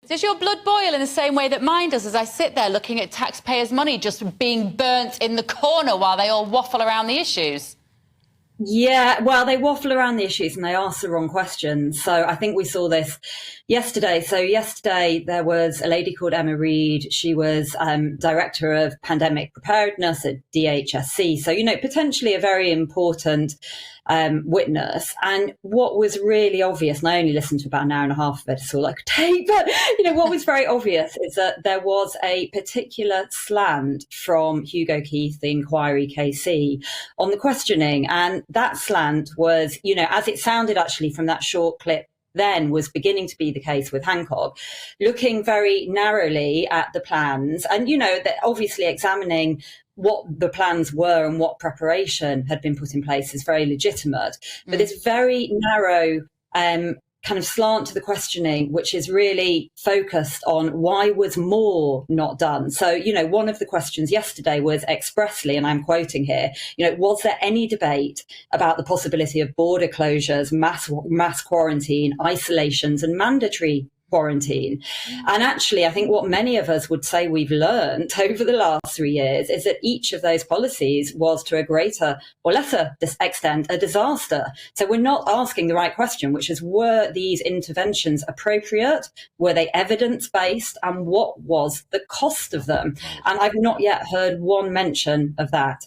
Does your blood boil in the same way that mine does as I sit there looking at taxpayers' money just being burnt in the corner while they all waffle around the issues? Yeah, well, they waffle around the issues and they ask the wrong questions. So I think we saw this yesterday. So yesterday there was a lady called Emma Reid. She was director of pandemic preparedness at DHSC. So, potentially a very important witness. And what was really obvious, and I only listened to about an hour and a half of it, it's all I could take, but what was very obvious is that there was a particular slant from Hugo Keith, the Inquiry KC, on the questioning. And that slant was, as it sounded actually from that short clip then, was beginning to be the case with Hancock, looking very narrowly at the plans and, that obviously examining what the plans were and what preparation had been put in place is very legitimate. But this very narrow kind of slant to the questioning, which is really focused on why was more not done. So, one of the questions yesterday was expressly, and I'm quoting here, was there any debate about the possibility of border closures, mass quarantine, isolations and mandatory quarantine? And actually, I think what many of us would say we've learned over the last 3 years is that each of those policies was to a greater or lesser extent a disaster. So we're not asking the right question, which is, were these interventions appropriate? Were they evidence-based? And what was the cost of them? And I've not yet heard one mention of that.